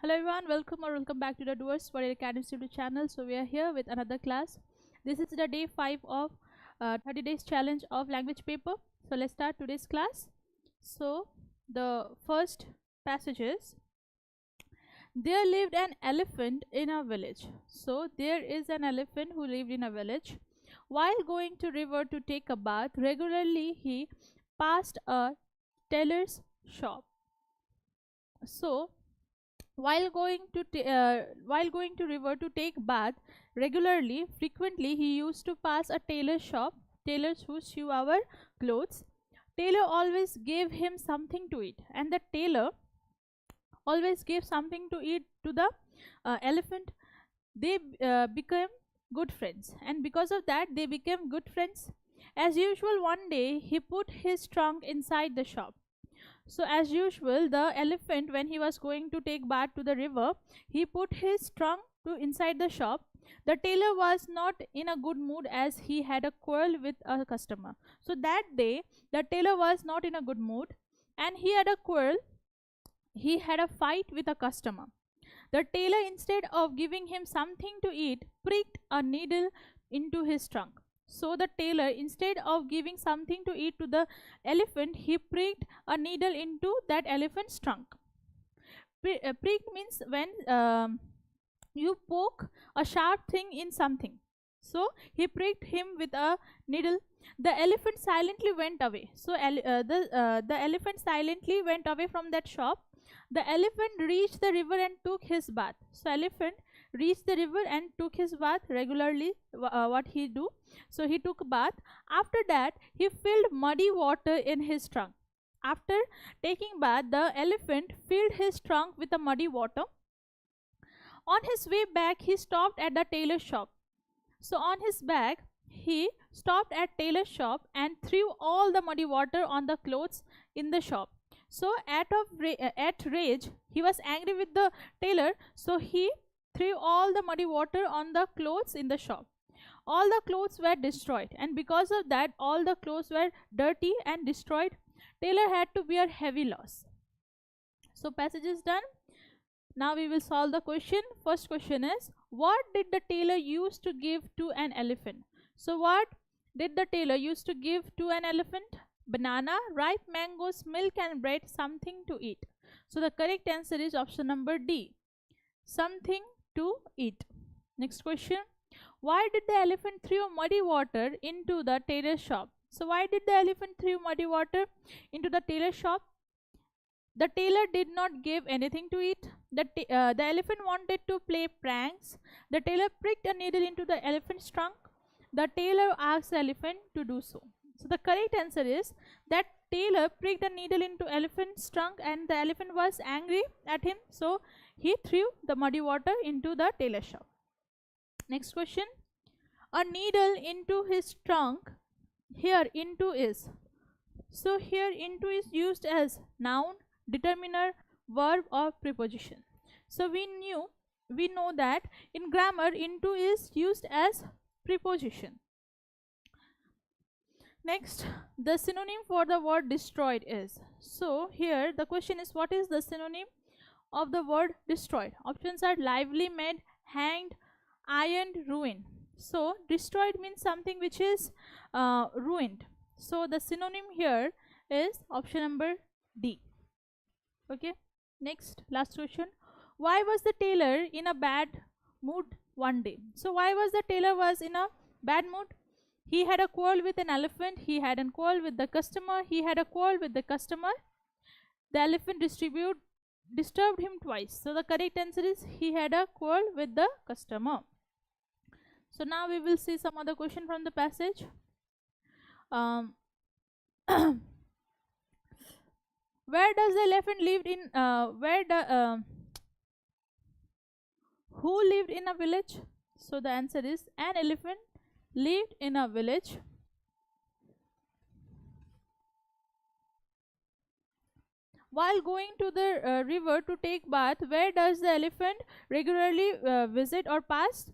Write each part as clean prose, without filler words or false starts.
Hello everyone, welcome back to the Doers for Academy Studio channel. So we are here with another class. This is the day 5 of 30 days challenge of language paper. So let's start today's class. So the first passage is, there lived an elephant in a village. So there is an elephant who lived in a village. While going to river to take a bath, regularly he passed a tailor's shop. So while going to river to take bath regularly, frequently he used to pass a tailor's shop. Tailors who sew our clothes. Tailor always gave him something to eat, and the tailor always gave something to eat to the elephant. They became good friends, and because of that they became good friends. As usual, one day he put his trunk inside the shop. So as usual, the elephant, when he was going to take bath to the river, he put his trunk to inside the shop. The tailor was not in a good mood as he had a quarrel with a customer. So that day the tailor was not in a good mood and he had a quarrel. He had a fight with a customer. The tailor, instead of giving him something to eat, pricked a needle into his trunk. So the tailor, instead of giving something to eat to the elephant, he pricked a needle into that elephant's trunk. Pricked means when you poke a sharp thing in something. So he pricked him with a needle. The elephant silently went away. So the elephant silently went away from that shop. The elephant reached the river and took his bath. So elephant reached the river and took his bath regularly. What he do? So he took a bath. After that, he filled muddy water in his trunk. After taking bath, the elephant filled his trunk with the muddy water. On his way back, he stopped at the tailor's shop. So on his back, he stopped at tailor's shop and threw all the muddy water on the clothes in the shop. So at rage, he was angry with the tailor. So he threw all the muddy water on the clothes in the shop. All the clothes were destroyed, and because of that, all the clothes were dirty and destroyed. Tailor had to bear heavy loss. So passage is done. Now we will solve the question. First question is, what did the tailor use to give to an elephant? So what did the tailor use to give to an elephant? Banana, ripe mangoes, milk and bread, something to eat. So the correct answer is option number D, something to eat. Next question. Why did the elephant throw muddy water into the tailor's shop? So why did the elephant throw muddy water into the tailor's shop? The tailor did not give anything to eat. The elephant wanted to play pranks. The tailor pricked a needle into the elephant's trunk. The tailor asked the elephant to do so. So the correct answer is that tailor pricked a needle into elephant's trunk and the elephant was angry at him. So he threw the muddy water into the tailor's shop. Next question. A needle into his trunk. Here into is. So here into is used as noun, determiner, verb or preposition. So we know that in grammar into is used as preposition. Next, the synonym for the word destroyed is. So here the question is, what is the synonym of the word destroyed? Options are lively, made, hanged, ironed, ruined. So destroyed means something which is ruined. So the synonym here is option number D. Okay. Next, last question. Why was the tailor in a bad mood one day? So why was the tailor in a bad mood? He had a quarrel with an elephant. He had a quarrel with the customer. He had a quarrel with the customer. The elephant disturbed him twice. So the correct answer is he had a quarrel with the customer. So now we will see some other question from the passage. Where does the elephant lived in? Who lived in a village? So the answer is an elephant lived in a village. While going to the river to take bath, where does the elephant regularly visit or pass?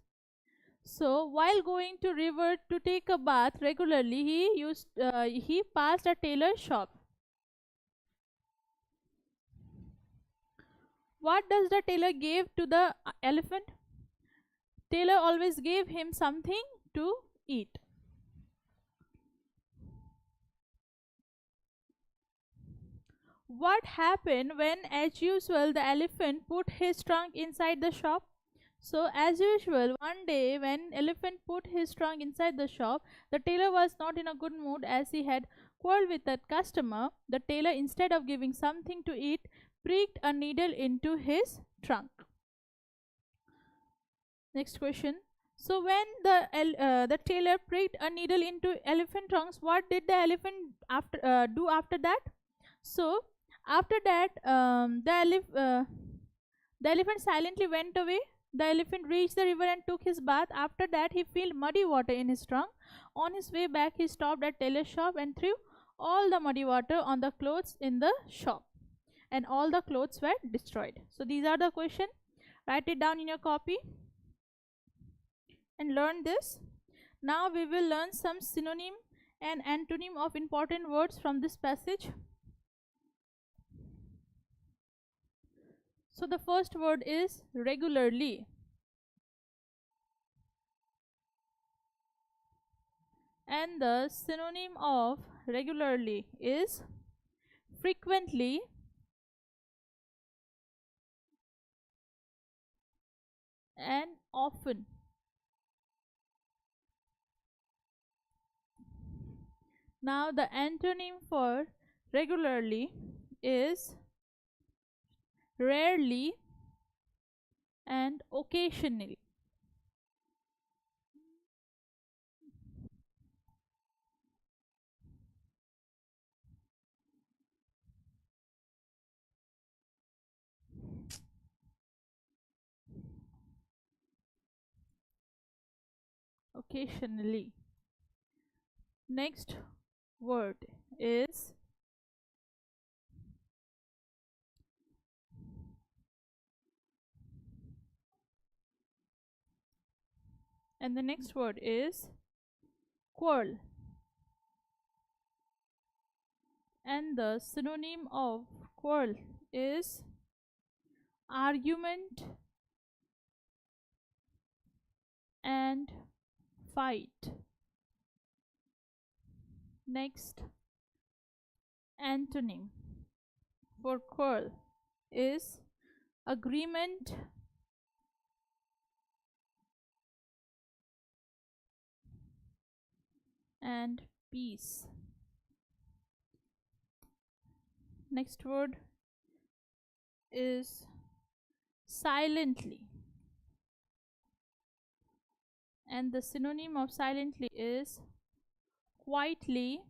So while going to river to take a bath regularly, he passed a tailor's shop. what does the tailor give to the elephant? Tailor always gave him something to eat. What happened when, as usual, the elephant put his trunk inside the shop? So, as usual, one day when elephant put his trunk inside the shop, the tailor was not in a good mood as he had quarreled with that customer. The tailor, instead of giving something to eat, pricked a needle into his trunk. Next question. So, when the tailor pricked a needle into elephant trunks, what did the elephant do after that? So, after that, the elephant silently went away. The elephant reached the river and took his bath. After that, he filled muddy water in his trunk. On his way back, he stopped at tailor's shop and threw all the muddy water on the clothes in the shop, and all the clothes were destroyed. So these are the question. Write it down in your copy and learn this. Now we will learn some synonym and antonym of important words from this passage. So the first word is regularly. And the synonym of regularly is frequently, and often. Now the antonym for regularly is rarely and occasionally. Occasionally. Next word is and the next word is quarrel. And the synonym of quarrel is argument and fight. Next, antonym for quarrel is agreement and peace. Next word is silently, and the synonym of silently is quietly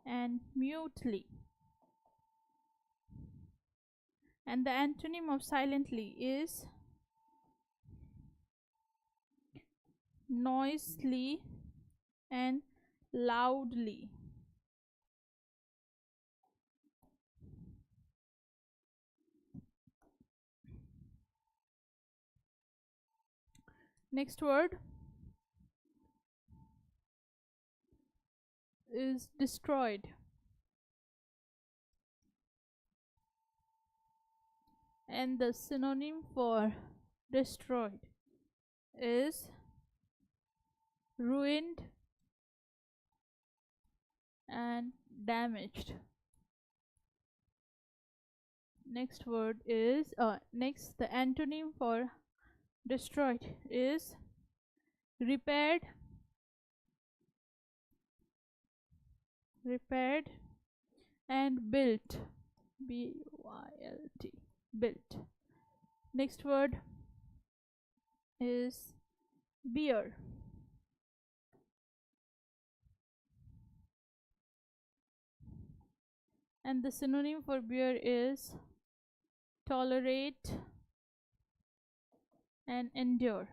and mutely. And the antonym of silently is noisily and loudly. Next word is destroyed, and the synonym for destroyed is ruined and damaged. Next word is next the antonym for destroyed is repaired, repaired and built, B-Y-L-T, built. Next word is beer, and the synonym for beer is tolerate and endure.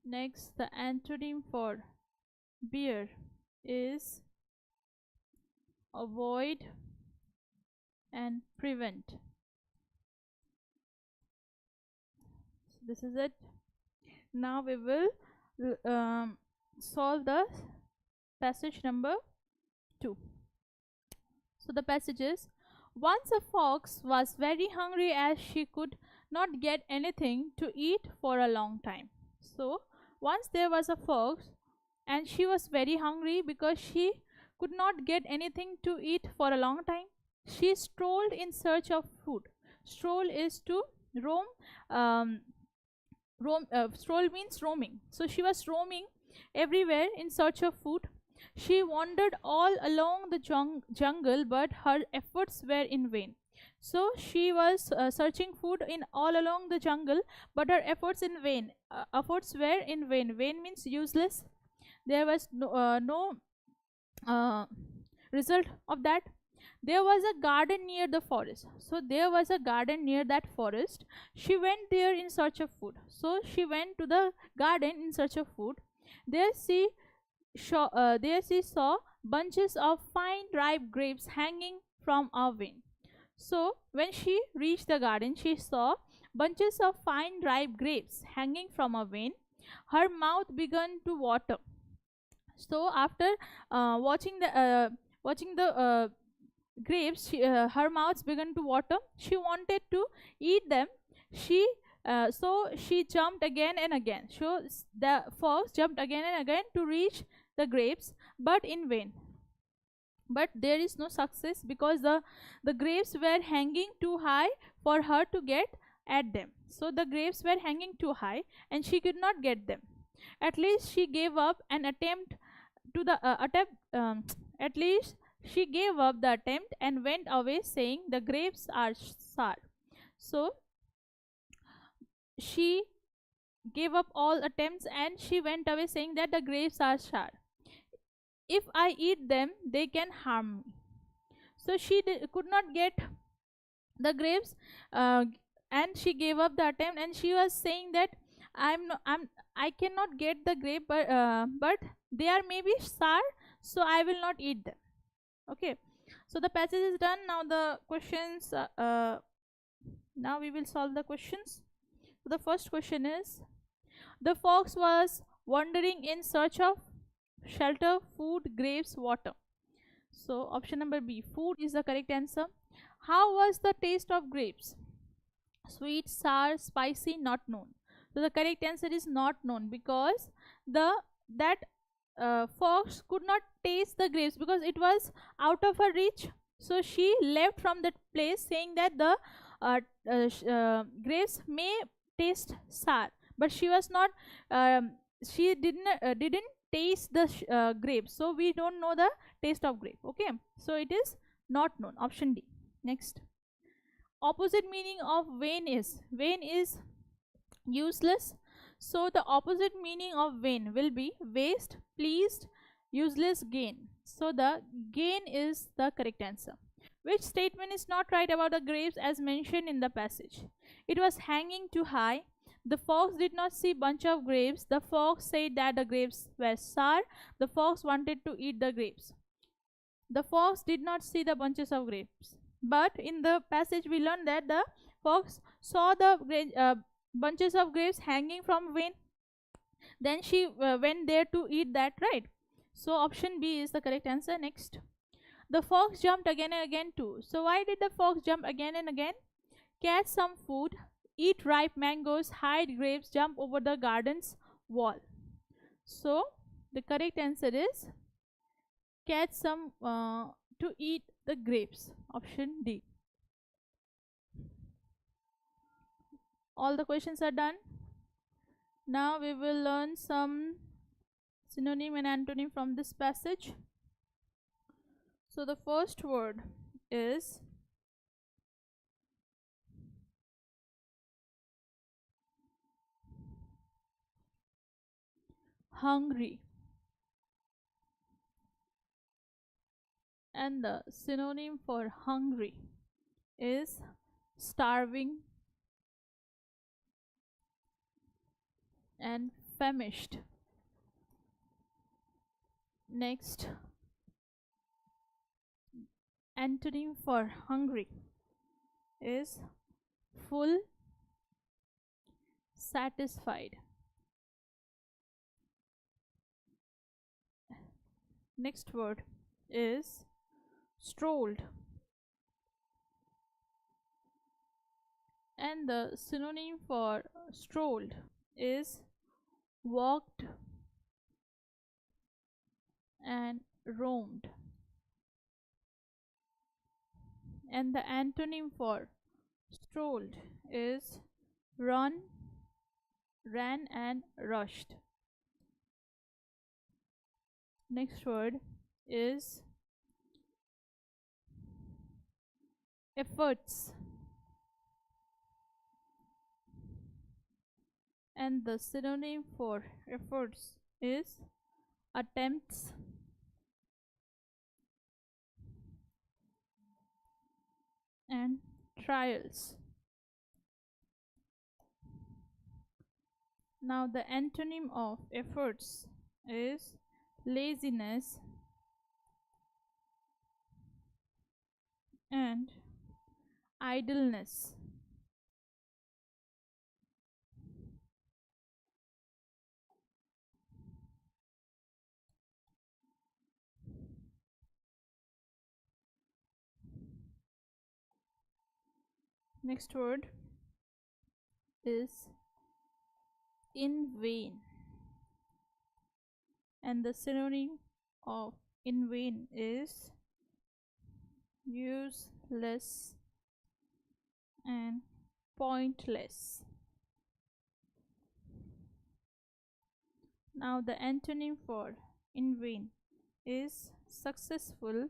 Next, the antonym for beer is avoid and prevent. So this is it. Now we will solve the passage number 2. So the passage is: once a fox was very hungry as she could not get anything to eat for a long time. So once there was a fox and she was very hungry because she could not get anything to eat for a long time. She strolled in search of food. Stroll is to roam. Um, Stroll means roaming. So she was roaming everywhere in search of food. She wandered all along the jungle, but her efforts were in vain. So she was searching food in all along the jungle, but her efforts in vain. Efforts were in vain. Vain means useless. There was no uh, result of that. There was a garden near the forest. So there was a garden near that forest. She went there in search of food. So she went to the garden in search of food. There she saw bunches of fine ripe grapes hanging from a vine. So when she reached the garden, she saw bunches of fine ripe grapes hanging from a vine. Her mouth began to water. So after watching the grapes, her mouth began to water. She wanted to eat them. She jumped again and again. So the fox jumped again and again to reach the grapes, but in vain. But there is no success because the grapes were hanging too high for her to get at them. So the grapes were hanging too high and she could not get them. At least she gave up an attempt to the attempt at least she gave up the attempt and went away, saying, the grapes are sour. So she gave up all attempts and she went away, saying that the grapes are sour. If I eat them, they can harm me. So she could not get the grapes, and she gave up the attempt, and she was saying that I cannot get the grape, but they are maybe sour, so I will not eat them. Okay, so the passage is done. Now the questions, now we will solve the questions. So the first question is: the fox was wandering in search of shelter, food, grapes, water. So option number B, food, is the correct answer. How was the taste of grapes? Sweet, sour, spicy, not known. So the correct answer is not known, because the that fox could not taste the grapes because it was out of her reach. So she left from that place, saying that the grapes may taste sour, but she was not. She didn't taste the grapes, so we don't know the taste of grape. Okay, so it is not known. Option D. Next, opposite meaning of vain is useless. So the opposite meaning of vain will be waste, pleased, useless, gain. So the gain is the correct answer. Which statement is not right about the grapes as mentioned in the passage? It was hanging too high. The fox did not see bunch of grapes. The fox said that the grapes were sour. The fox wanted to eat the grapes. The fox did not see the bunches of grapes. But in the passage we learned that the fox saw the bunches of grapes hanging from vine. Then she went there to eat that, right? So option B is the correct answer. Next, the fox jumped again and again too. So why did the fox jump again and again? Catch some food, eat ripe mangoes, hide grapes, jump over the garden's wall. So the correct answer is catch some to eat the grapes. Option D. All the questions are done. Now we will learn some synonym and antonym from this passage. So the first word is hungry, and the synonym for hungry is starving and famished. Next, antonym for hungry is full, satisfied. Next word is strolled. And the synonym for strolled is walked and roamed. And the antonym for strolled is run, ran, and rushed. Next word is efforts. And the synonym for efforts is attempts and trials. Now, the antonym of efforts is laziness and idleness. Next word is in vain, and the synonym of in vain is useless and pointless. Now, the antonym for in vain is successfully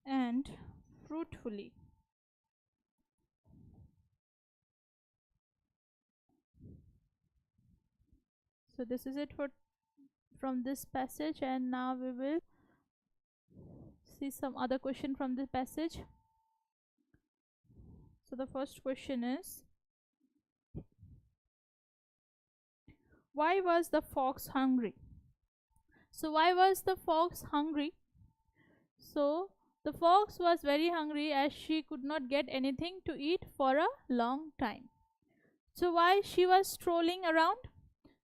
and fruitfully. So this is it for from this passage, and now we will see some other question from this passage. So the first question is, why was the fox hungry? So why was the fox hungry? So the fox was very hungry as she could not get anything to eat for a long time. So why she was strolling around?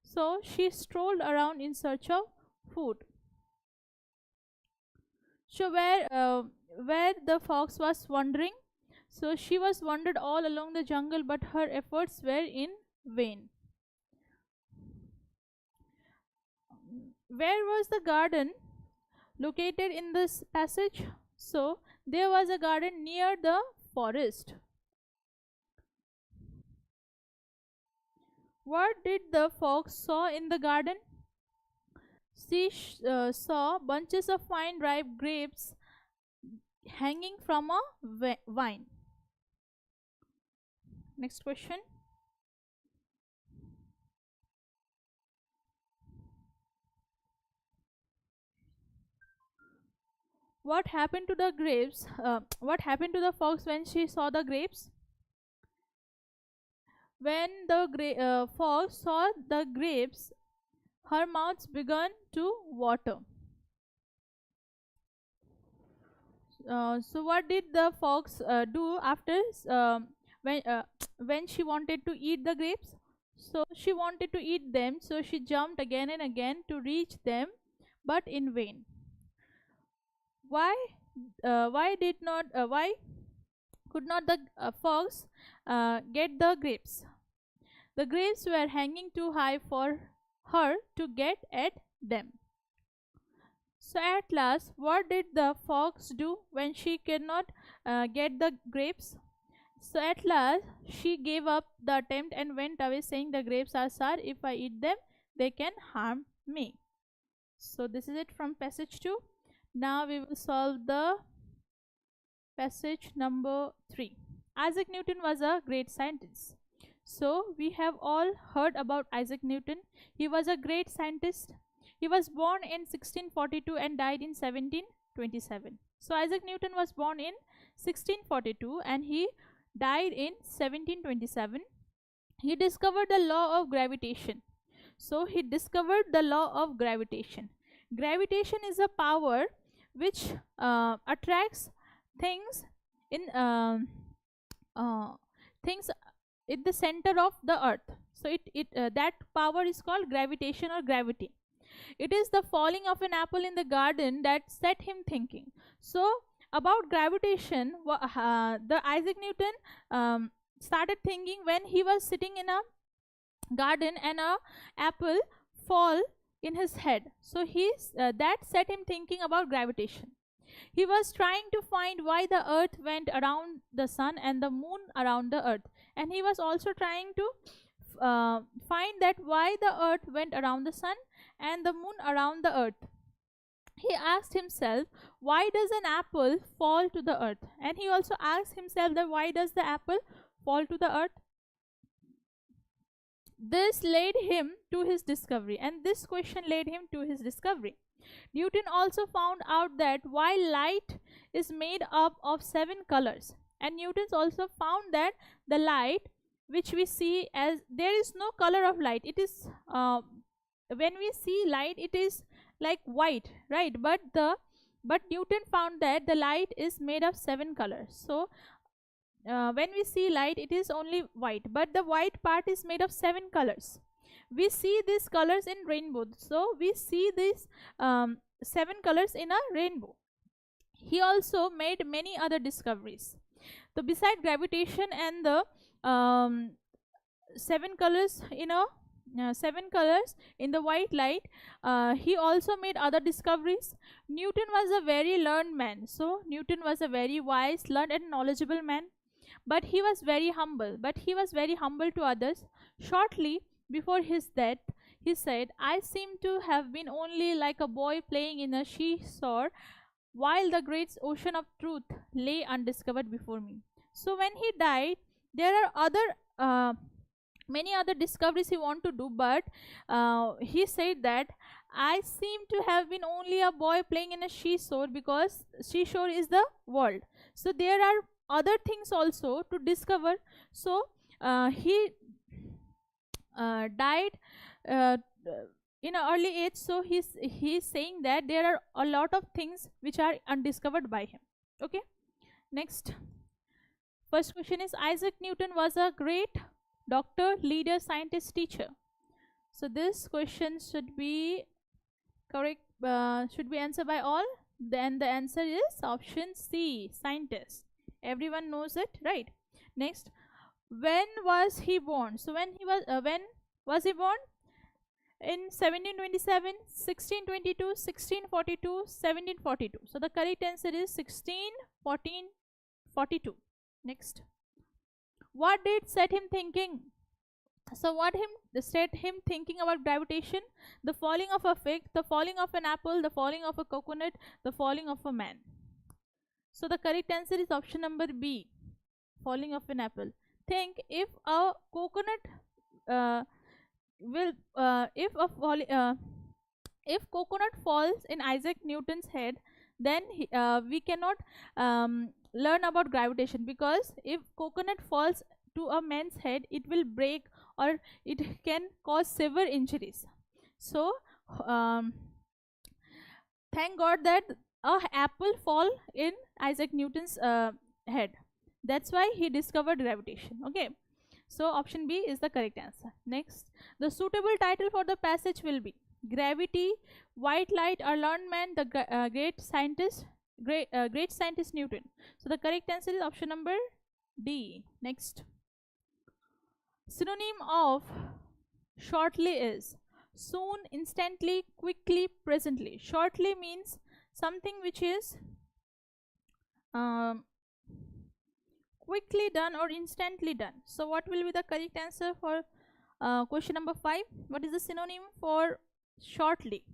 So she strolled around in search of food. So where the fox was wandering, so she was wandered all along the jungle, but her efforts were in vain. Where was the garden located in this passage? So there was a garden near the forest. What did the fox saw in the garden? She saw bunches of fine ripe grapes hanging from a vine. Next question. What happened to the grapes? What happened to the fox when she saw the grapes? When the fox saw the grapes, her mouth began to water. So what did the fox do after when uh, when she wanted to eat the grapes? So she wanted to eat them, so she jumped again and again to reach them, but in vain. Why? Why could not the fox get the grapes? The grapes were hanging too high for her to get at them. So at last, what did the fox do when she could not get the grapes? So at last, she gave up the attempt and went away, saying, "The grapes are sour. If I eat them, they can harm me." So this is it from passage 2. Now we will solve the passage number 3. Isaac Newton was a great scientist. So we have all heard about Isaac Newton. He was a great scientist. He was born in 1642 and died in 1727. So Isaac Newton was born in 1642 and he died in 1727. He discovered the law of gravitation. So he discovered the law of gravitation. Gravitation is a power which attracts things in things in the center of the earth. So that power is called gravitation or gravity. It is the falling of an apple in the garden that set him thinking. So about gravitation, the Isaac Newton started thinking when he was sitting in a garden and a apple fall in his head. So that set him thinking about gravitation. He was trying to find why the earth went around the sun and the moon around the earth, and he was also trying to find that why the earth went around the sun and the moon around the earth. He asked himself, why does an apple fall to the earth? And he also asked himself that why does the apple fall to the earth? This led him to his discovery, and this question led him to his discovery. Newton also found out that while light is made up of 7 colors, and Newton also found that the light which we see, as there is no color of light, it is when we see light it is like white, right? But Newton found that the light is made of 7 colors. So when we see light it is only white, but the white part is made of 7 colors. We see these colors in rainbow, so we see these 7 colors in a rainbow. He also made many other discoveries. So beside gravitation and the 7 colors in a 7 colors in the white light, he also made other discoveries. Newton was a very learned man. So Newton was a very wise, learned and knowledgeable man, but he was very humble. To others. Shortly before his death, he said, I seem to have been only like a boy playing in a seashore while the great ocean of truth lay undiscovered before me. So when he died, there are many other discoveries he wanted to do, but he said that I seem to have been only a boy playing in a seashore, because seashore is the world. So there are other things also to discover. So he died in an early age. So he's saying that there are a lot of things which are undiscovered by him. Okay, next. First question is, Isaac Newton was a great doctor, leader, scientist, teacher. So this question should be correct, should be answered by all. Then the answer is option C, scientist. Everyone knows it, right? Next, when was he born? So when was he born? In 1727, 1622, 1642, 1742. So the correct answer is 42. Next, what did set him thinking? So what set him thinking about gravitation? The falling of a fig, the falling of an apple, the falling of a coconut, the falling of a man. So the correct answer is option number B, falling of an apple. Think, if a coconut if coconut falls in Isaac Newton's head, then we cannot learn about gravitation, because if coconut falls to a man's head, it will break or it can cause severe injuries. So thank God that a apple fall in Isaac Newton's head. That's why he discovered gravitation. Okay, so option B is the correct answer. Next, the suitable title for the passage will be Gravity, White Light, or Learned Man, the great scientist Newton. So the correct answer is option number D. Next, synonym of shortly is soon, instantly, quickly, presently. Shortly means something which is quickly done or instantly done. So what will be the correct answer for question number 5? What is the synonym for shortly?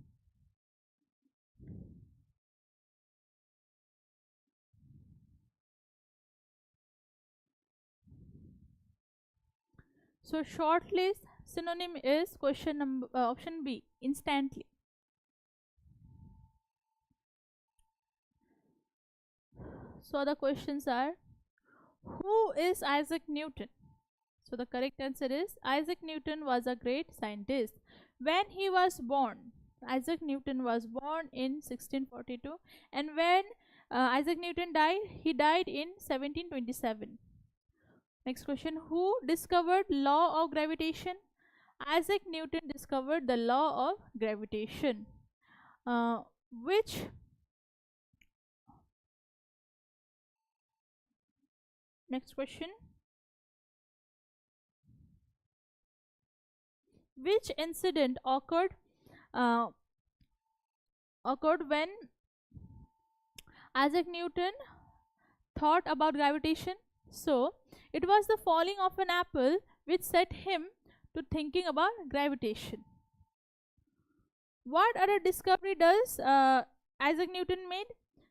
So shortly synonym is question number option B, instantly. So the questions are, who is Isaac Newton? So the correct answer is Isaac Newton was a great scientist. When he was born, Isaac Newton was born in 1642, and when Isaac Newton died, he died in 1727. Next question, who discovered law of gravitation? Isaac Newton discovered the law of gravitation. Uh, which Next question. Which incident uh, occurred when Isaac Newton thought about gravitation? So, it was the falling of an apple which set him to thinking about gravitation. What other discovery does Isaac Newton made?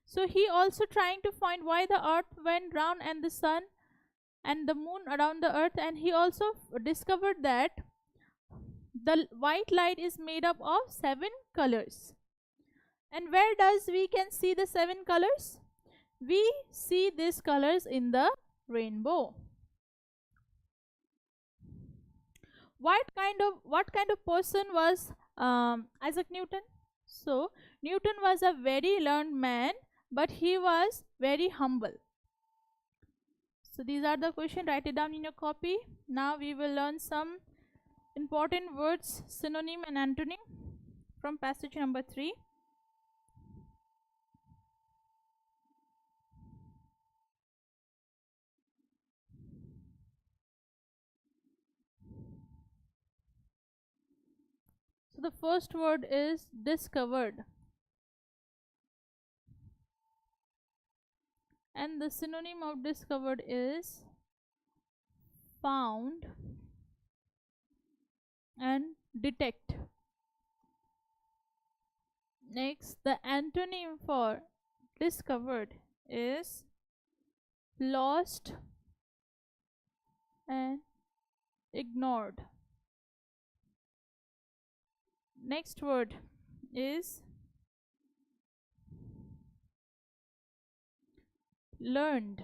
So he also trying to find why the earth went round and the sun and the moon around the earth, and he also discovered that the white light is made up of 7 colors. And where does we can see the 7 colors? We see these colors in the rainbow. What kind of person was Isaac Newton? So Newton was a very learned man, but he was very humble. So these are the questions. Write it down in your copy. Now we will learn some important words, synonym and antonym from passage number 3. So the first word is discovered, and the synonym of discovered is found and detect. Next, the antonym for discovered is lost and ignored. Next word is learned,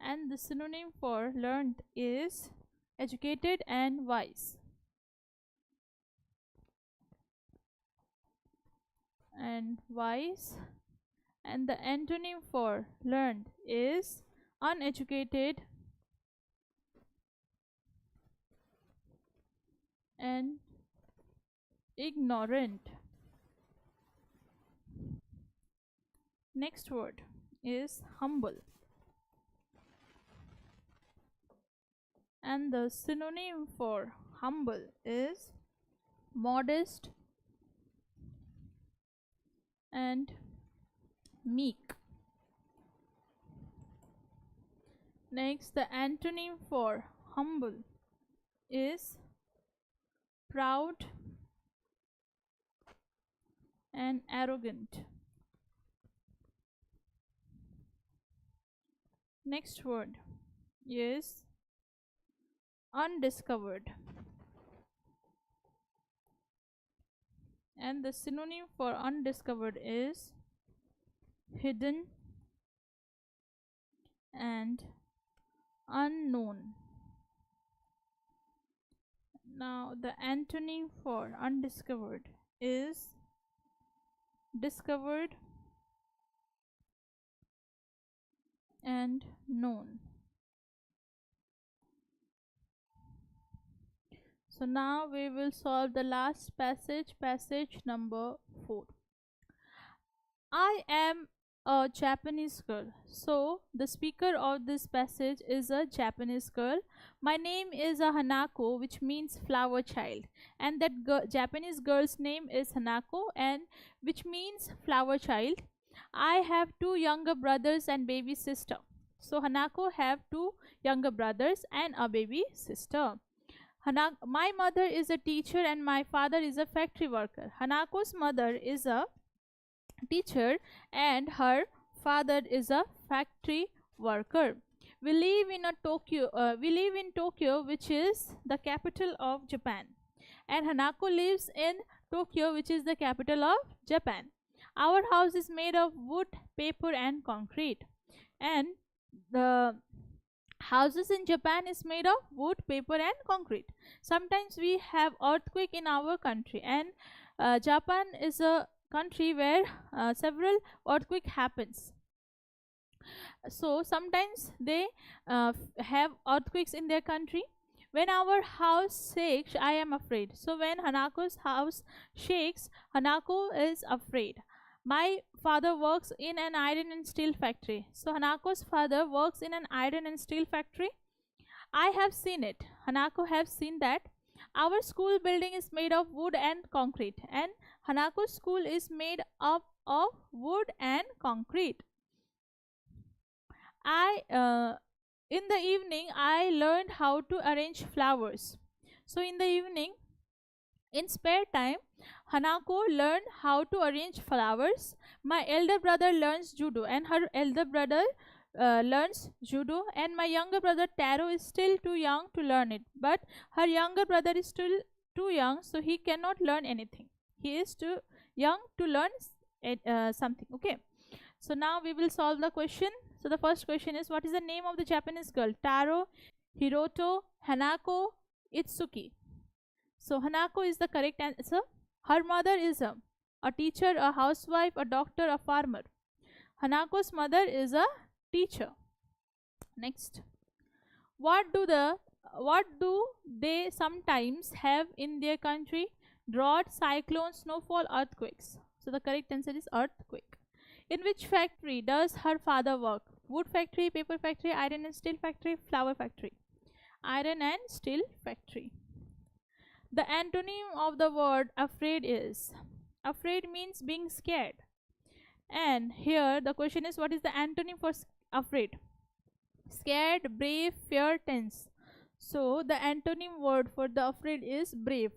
and the synonym for learned is educated and wise. And wise, and the antonym for learned is uneducated and ignorant. Next word is humble, and the synonym for humble is modest and meek. Next, the antonym for humble is proud and arrogant. Next word is undiscovered, and the synonym for undiscovered is hidden and unknown. Now the antonym for undiscovered is discovered and known. So now we will solve the last passage, passage number 4. I am a Japanese girl. So the speaker of this passage is a Japanese girl. My name is a Hanako, which means flower child, and that Japanese girl's name is Hanako, and which means flower child. I have 2 younger brothers and baby sister. So Hanako have 2 younger brothers and a baby sister. My mother is a teacher and my father is a factory worker. Hanako's mother is a teacher and her father is a factory worker. We live in Tokyo, which is the capital of Japan, and Hanako lives in Tokyo, which is the capital of Japan. Our house is made of wood, paper and concrete, and the houses in Japan is made of wood, paper and concrete. Sometimes we have earthquake in our country, and Japan is a country where several earthquake happens. So sometimes they have earthquakes in their country. When our house shakes, I am afraid. So when Hanako's house shakes, Hanako is afraid. My father works in an iron and steel factory. So Hanako's father works in an iron and steel factory. I have seen it. Hanako have seen that. Our school building is made of wood and concrete, and Hanako's school is made up of wood and concrete. In the evening, I learned how to arrange flowers. So in the evening, in spare time, Hanako learned how to arrange flowers. My elder brother learns judo, and her elder brother learns judo, and my younger brother Taro is still too young to learn it. But her younger brother is still too young, so he cannot learn anything. He is too young to learn something. Okay. So now we will solve the question. So the first question is, what is the name of the Japanese girl? Taro, Hiroto, Hanako, Itsuki. So Hanako is the correct answer. Her mother is a teacher, a housewife, a doctor, a farmer. Hanako's mother is a teacher. Next. What do they sometimes have in their country? Drought, cyclones, snowfall, earthquakes. So the correct answer is earthquake. In which factory does her father work? Wood factory, paper factory, iron and steel factory, flower factory. Iron and steel factory. The antonym of the word afraid is? Afraid means being scared. And here the question is, what is the antonym for afraid? Scared, brave, fear, tense. So the antonym word for the afraid is brave.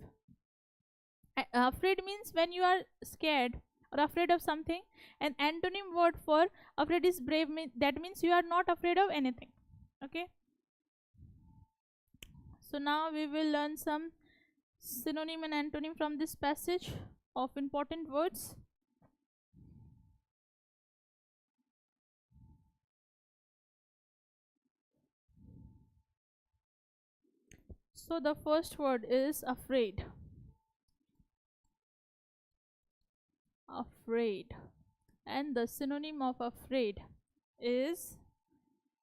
Afraid means when you are scared or afraid of something, and antonym word for afraid is brave. That means you are not afraid of anything. Okay. So now we will learn some synonym and antonym from this passage of important words. So the first word is afraid. Afraid. And the synonym of afraid is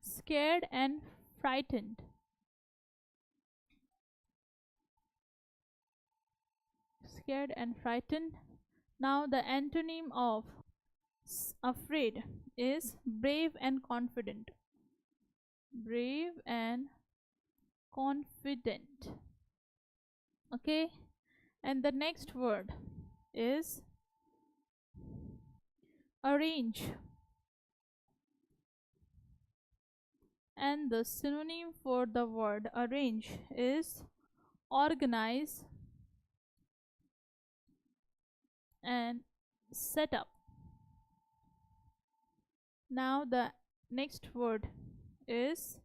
scared and frightened. Scared and frightened. Now the antonym of afraid is brave and confident. Brave and confident. Okay. And the next word is arrange, and the synonym for the word arrange is organize and set up. Now the next word is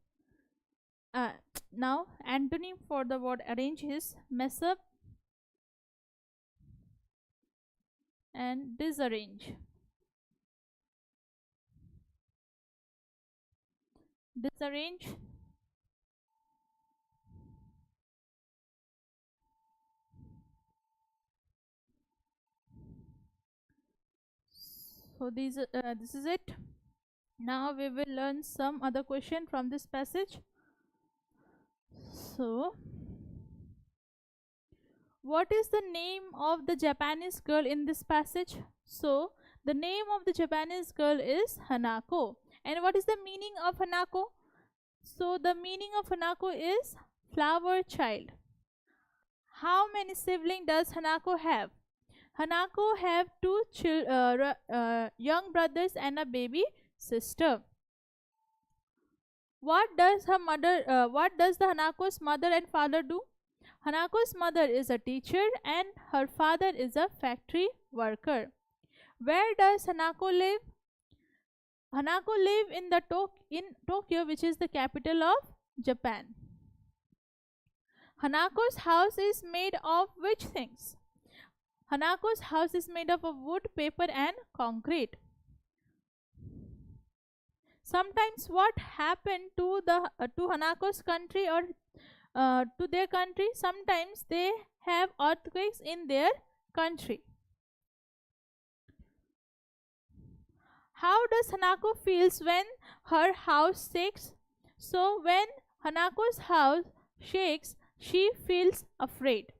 now antonym for the word arrange is mess up and disarrange. Disarrange. So this is it. Now we will learn some other question from this passage. So what is the name of the Japanese girl in this passage? So the name of the Japanese girl is Hanako. And what is the meaning of Hanako? So the meaning of Hanako is flower child. How many siblings does Hanako have? Hanako have two young brothers and a baby sister. What does the Hanako's mother and father do? Hanako's mother is a teacher and her father is a factory worker. Where does Hanako live? Hanako live in Tokyo, which is the capital of Japan. Hanako's house is made of which things? Hanako's house is made up of wood, paper and concrete. Sometimes what happened to Hanako's country or to their country? Sometimes they have earthquakes in their country. How does Hanako feels when her house shakes? So when Hanako's house shakes, she feels afraid.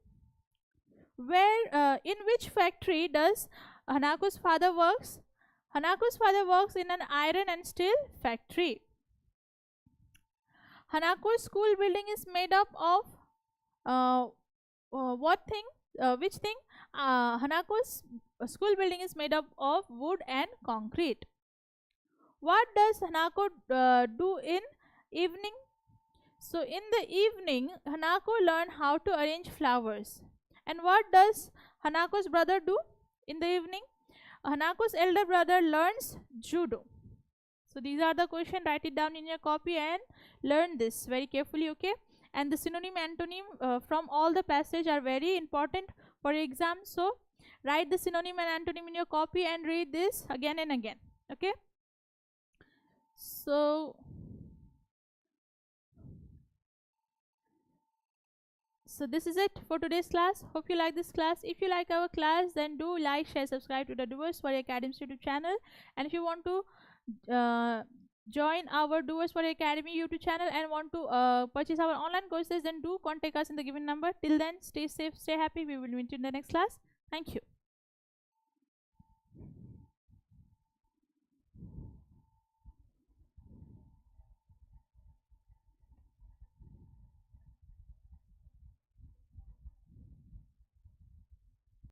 In which factory does Hanako's father works? Hanako's father works in an iron and steel factory. Hanako's school building is made up of uh, what thing? Which thing? Hanako's school building is made up of wood and concrete. What does Hanako do in evening? So in the evening, Hanako learn how to arrange flowers. And what does Hanako's brother do in the evening? Hanako's elder brother learns judo. So these are the questions. Write it down in your copy and learn this very carefully, okay? And the synonym antonym from all the passage are very important for your exam. So write the synonym and antonym in your copy and read this again and again, okay? So this is it for today's class. Hope you like this class. If you like our class, then do like, share, subscribe to the Doers for Academy YouTube channel. And if you want to join our Doers for Academy YouTube channel and want to purchase our online courses, then do contact us in the given number. Till then, stay safe, stay happy. We will meet you in the next class. Thank you.